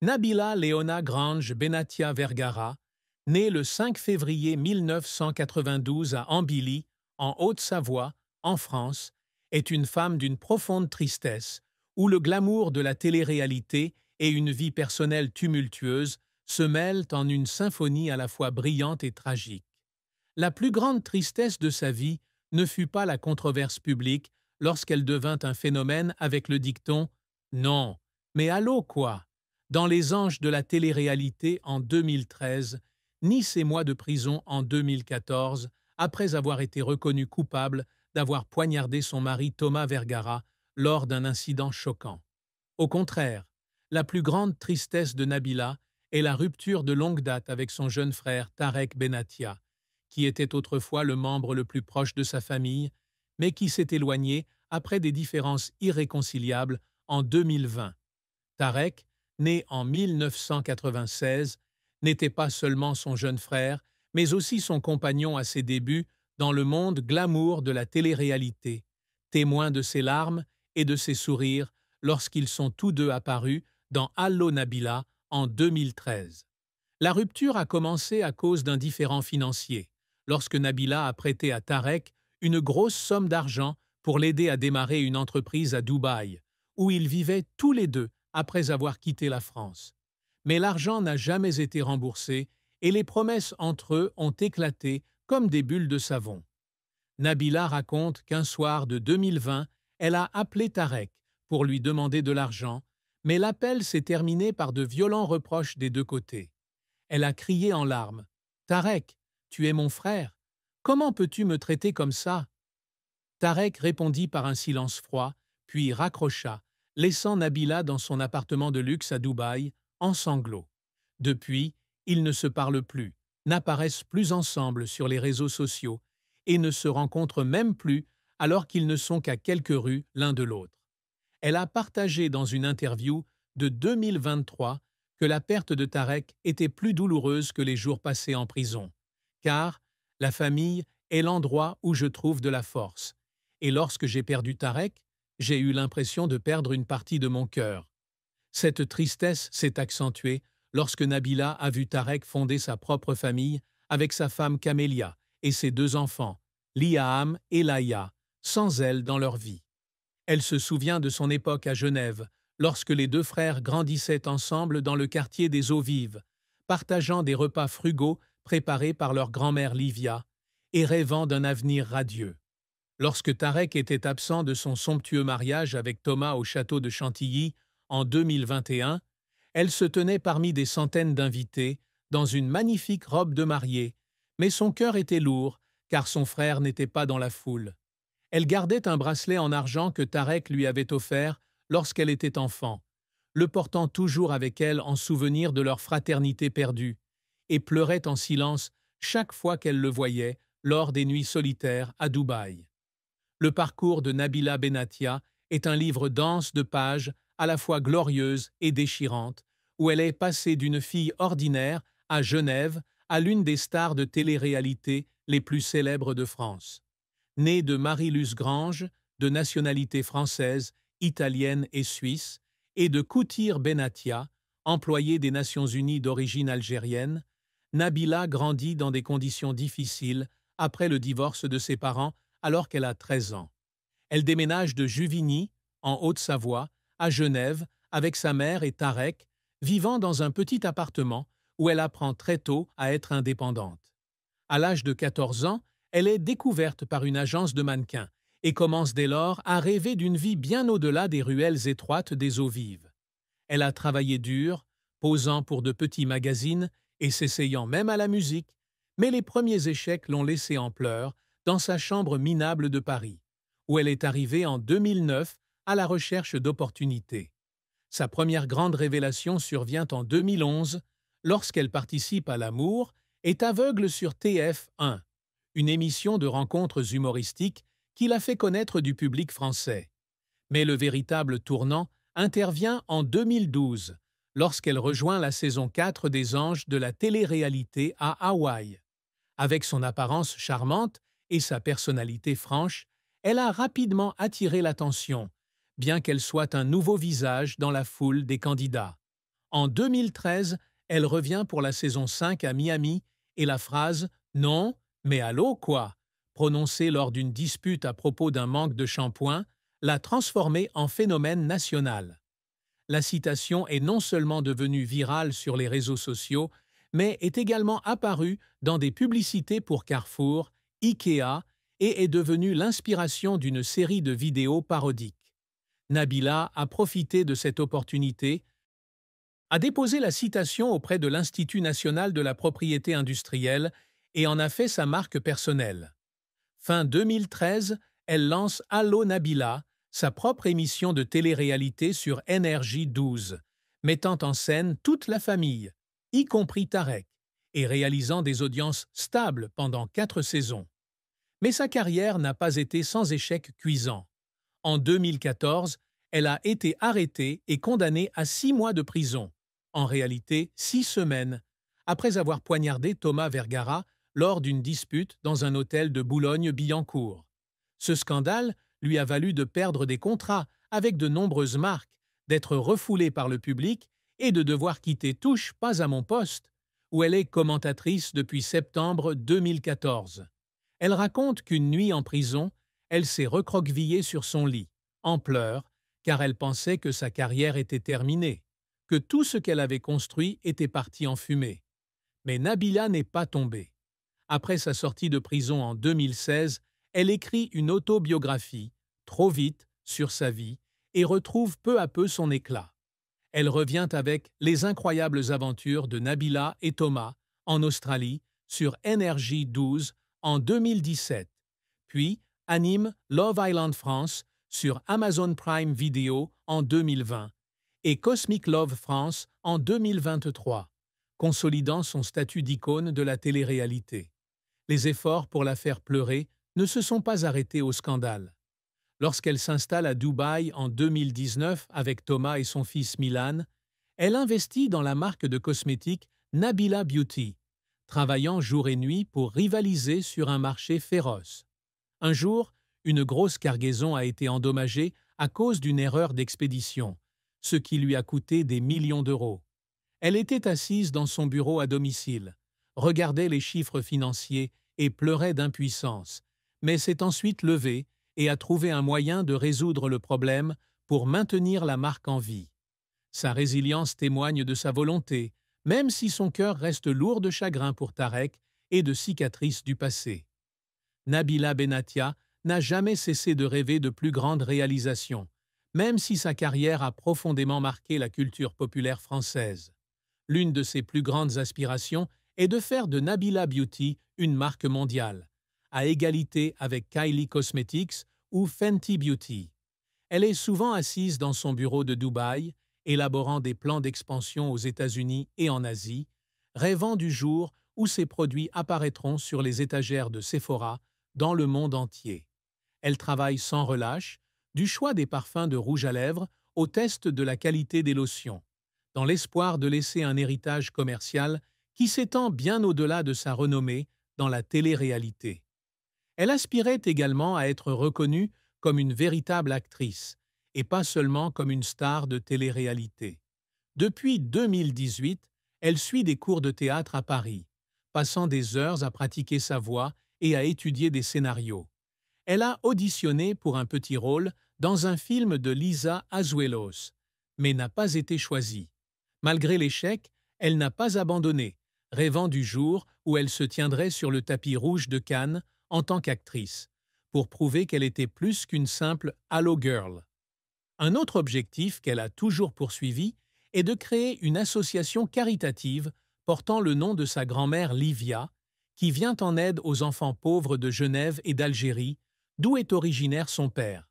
Nabila Leona Grange Benatia Vergara, née le 5 février 1992 à Ambilly, en Haute-Savoie, en France, est une femme d'une profonde tristesse, où le glamour de la télé-réalité et une vie personnelle tumultueuse se mêlent en une symphonie à la fois brillante et tragique. La plus grande tristesse de sa vie ne fut pas la controverse publique lorsqu'elle devint un phénomène avec le dicton « Non, mais allô quoi ?» dans Les Anges de la télé-réalité en 2013, ni ses mois de prison en 2014, après avoir été reconnue coupable d'avoir poignardé son mari Thomas Vergara lors d'un incident choquant. Au contraire, la plus grande tristesse de Nabila est la rupture de longue date avec son jeune frère Tarek Benatia, qui était autrefois le membre le plus proche de sa famille, mais qui s'est éloigné après des différences irréconciliables en 2020. Tarek, né en 1996, n'était pas seulement son jeune frère, mais aussi son compagnon à ses débuts dans le monde glamour de la télé-réalité, témoin de ses larmes et de ses sourires lorsqu'ils sont tous deux apparus dans Allo Nabila en 2013. La rupture a commencé à cause d'un différend financier, lorsque Nabila a prêté à Tarek une grosse somme d'argent pour l'aider à démarrer une entreprise à Dubaï, où ils vivaient tous les deux après avoir quitté la France. Mais l'argent n'a jamais été remboursé et les promesses entre eux ont éclaté comme des bulles de savon. Nabila raconte qu'un soir de 2020, elle a appelé Tarek pour lui demander de l'argent, mais l'appel s'est terminé par de violents reproches des deux côtés. Elle a crié en larmes « Tarek, tu es mon frère. Comment peux-tu me traiter comme ça ?» Tarek répondit par un silence froid, puis raccrocha, laissant Nabila dans son appartement de luxe à Dubaï, en sanglots. Depuis, ils ne se parlent plus, n'apparaissent plus ensemble sur les réseaux sociaux et ne se rencontrent même plus alors qu'ils ne sont qu'à quelques rues l'un de l'autre. Elle a partagé dans une interview de 2023 que la perte de Tarek était plus douloureuse que les jours passés en prison, car la famille est l'endroit où je trouve de la force. Et lorsque j'ai perdu Tarek, j'ai eu l'impression de perdre une partie de mon cœur. Cette tristesse s'est accentuée lorsque Nabila a vu Tarek fonder sa propre famille avec sa femme Camélia et ses deux enfants, Liam et Laïa, sans elle dans leur vie. Elle se souvient de son époque à Genève, lorsque les deux frères grandissaient ensemble dans le quartier des Eaux Vives, partageant des repas frugaux préparés par leur grand-mère Livia et rêvant d'un avenir radieux. Lorsque Tarek était absent de son somptueux mariage avec Thomas au château de Chantilly en 2021, elle se tenait parmi des centaines d'invités dans une magnifique robe de mariée, mais son cœur était lourd car son frère n'était pas dans la foule. Elle gardait un bracelet en argent que Tarek lui avait offert lorsqu'elle était enfant, le portant toujours avec elle en souvenir de leur fraternité perdue, et pleurait en silence chaque fois qu'elle le voyait lors des nuits solitaires à Dubaï. Le parcours de Nabila Benatia est un livre dense de pages à la fois glorieuse et déchirante, où elle est passée d'une fille ordinaire à Genève à l'une des stars de télé-réalité les plus célèbres de France. Née de Marie-Luce Grange, de nationalité française, italienne et suisse, et de Koutir Benatia, employée des Nations Unies d'origine algérienne, Nabila grandit dans des conditions difficiles après le divorce de ses parents alors qu'elle a 13 ans. Elle déménage de Juvigny, en Haute-Savoie, à Genève avec sa mère et Tarek, vivant dans un petit appartement où elle apprend très tôt à être indépendante. À l'âge de 14 ans, elle est découverte par une agence de mannequins et commence dès lors à rêver d'une vie bien au-delà des ruelles étroites des Eaux Vives. Elle a travaillé dur, posant pour de petits magazines et s'essayant même à la musique, mais les premiers échecs l'ont laissée en pleurs dans sa chambre minable de Paris, où elle est arrivée en 2009 à la recherche d'opportunités. Sa première grande révélation survient en 2011 lorsqu'elle participe à L'Amour est aveugle sur TF1, une émission de rencontres humoristiques qui l'a fait connaître du public français. Mais le véritable tournant intervient en 2012, lorsqu'elle rejoint la saison 4 des Anges de la télé-réalité à Hawaï. Avec son apparence charmante et sa personnalité franche, elle a rapidement attiré l'attention, bien qu'elle soit un nouveau visage dans la foule des candidats. En 2013, elle revient pour la saison 5 à Miami et la phrase « Non, mais allô quoi ?» prononcée lors d'une dispute à propos d'un manque de shampoing, l'a transformée en phénomène national. La citation est non seulement devenue virale sur les réseaux sociaux, mais est également apparue dans des publicités pour Carrefour, Ikea et est devenue l'inspiration d'une série de vidéos parodiques. Nabila a profité de cette opportunité, a déposé la citation auprès de l'Institut national de la propriété industrielle et en a fait sa marque personnelle. Fin 2013, elle lance Allo Nabila, sa propre émission de télé-réalité sur Énergie 12, mettant en scène toute la famille, y compris Tarek, et réalisant des audiences stables pendant 4 saisons. Mais sa carrière n'a pas été sans échec cuisant. En 2014, elle a été arrêtée et condamnée à 6 mois de prison, en réalité 6 semaines, après avoir poignardé Thomas Vergara lors d'une dispute dans un hôtel de Boulogne-Billancourt. Ce scandale lui a valu de perdre des contrats avec de nombreuses marques, d'être refoulée par le public et de devoir quitter Touche pas à mon poste, où elle est commentatrice depuis septembre 2014. Elle raconte qu'une nuit en prison, elle s'est recroquevillée sur son lit, en pleurs, car elle pensait que sa carrière était terminée, que tout ce qu'elle avait construit était parti en fumée. Mais Nabila n'est pas tombée. Après sa sortie de prison en 2016, elle écrit une autobiographie, Trop vite, sur sa vie, et retrouve peu à peu son éclat. Elle revient avec Les incroyables aventures de Nabila et Thomas en Australie sur Énergie 12 en 2017, puis anime Love Island France sur Amazon Prime Video en 2020 et Cosmic Love France en 2023, consolidant son statut d'icône de la télé-réalité. Les efforts pour la faire pleurer ne se sont pas arrêtés au scandale. Lorsqu'elle s'installe à Dubaï en 2019 avec Thomas et son fils Milan, elle investit dans la marque de cosmétiques Nabila Beauty, travaillant jour et nuit pour rivaliser sur un marché féroce. Un jour, une grosse cargaison a été endommagée à cause d'une erreur d'expédition, ce qui lui a coûté des millions d'euros. Elle était assise dans son bureau à domicile, regardait les chiffres financiers et pleurait d'impuissance, mais s'est ensuite levée et a trouvé un moyen de résoudre le problème pour maintenir la marque en vie. Sa résilience témoigne de sa volonté, même si son cœur reste lourd de chagrin pour Tarek et de cicatrices du passé. Nabila Benatia n'a jamais cessé de rêver de plus grandes réalisations, même si sa carrière a profondément marqué la culture populaire française. L'une de ses plus grandes aspirations est de faire de Nabila Beauty une marque mondiale, à égalité avec Kylie Cosmetics ou Fenty Beauty. Elle est souvent assise dans son bureau de Dubaï, élaborant des plans d'expansion aux États-Unis et en Asie, rêvant du jour où ses produits apparaîtront sur les étagères de Sephora dans le monde entier. Elle travaille sans relâche, du choix des parfums de rouge à lèvres au test de la qualité des lotions, dans l'espoir de laisser un héritage commercial qui s'étend bien au-delà de sa renommée dans la télé-réalité. Elle aspirait également à être reconnue comme une véritable actrice, et pas seulement comme une star de télé-réalité. Depuis 2018, elle suit des cours de théâtre à Paris, passant des heures à pratiquer sa voix et à étudier des scénarios. Elle a auditionné pour un petit rôle dans un film de Lisa Azuelos, mais n'a pas été choisie. Malgré l'échec, elle n'a pas abandonné, rêvant du jour où elle se tiendrait sur le tapis rouge de Cannes en tant qu'actrice, pour prouver qu'elle était plus qu'une simple « Hello Girl ». Un autre objectif qu'elle a toujours poursuivi est de créer une association caritative portant le nom de sa grand-mère Livia, qui vient en aide aux enfants pauvres de Genève et d'Algérie, d'où est originaire son père.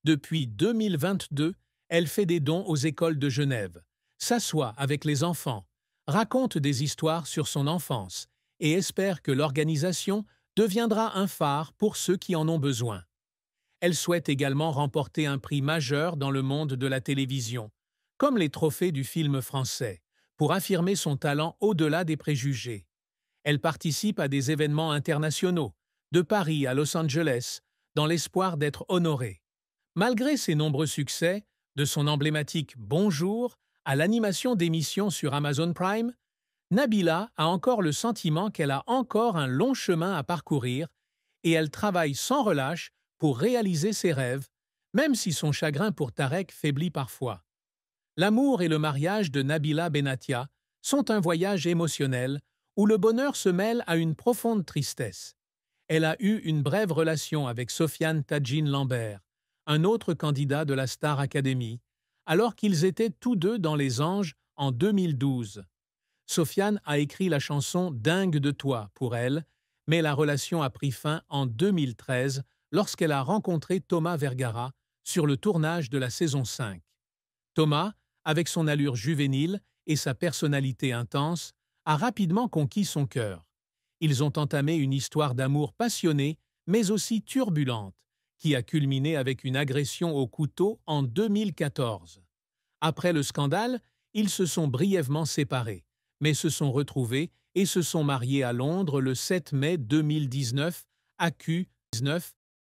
Depuis 2022, elle fait des dons aux écoles de Genève, s'assoit avec les enfants, raconte des histoires sur son enfance et espère que l'organisation deviendra un phare pour ceux qui en ont besoin. Elle souhaite également remporter un prix majeur dans le monde de la télévision, comme les trophées du film français, pour affirmer son talent au-delà des préjugés. Elle participe à des événements internationaux, de Paris à Los Angeles, dans l'espoir d'être honorée. Malgré ses nombreux succès, de son emblématique « Bonjour » à l'animation d'émissions sur Amazon Prime, Nabila a encore le sentiment qu'elle a encore un long chemin à parcourir et elle travaille sans relâche pour réaliser ses rêves, même si son chagrin pour Tarek faiblit parfois. L'amour et le mariage de Nabila Benatia sont un voyage émotionnel où le bonheur se mêle à une profonde tristesse. Elle a eu une brève relation avec Sofiane Tadjine Lambert, un autre candidat de la Star Academy, alors qu'ils étaient tous deux dans Les Anges en 2012. Sofiane a écrit la chanson Dingue de toi pour elle, mais la relation a pris fin en 2013 lorsqu'elle a rencontré Thomas Vergara sur le tournage de la saison 5. Thomas, avec son allure juvénile et sa personnalité intense, a rapidement conquis son cœur. Ils ont entamé une histoire d'amour passionnée, mais aussi turbulente, qui a culminé avec une agression au couteau en 2014. Après le scandale, ils se sont brièvement séparés, mais se sont retrouvés et se sont mariés à Londres le 7 mai 2019 à Q19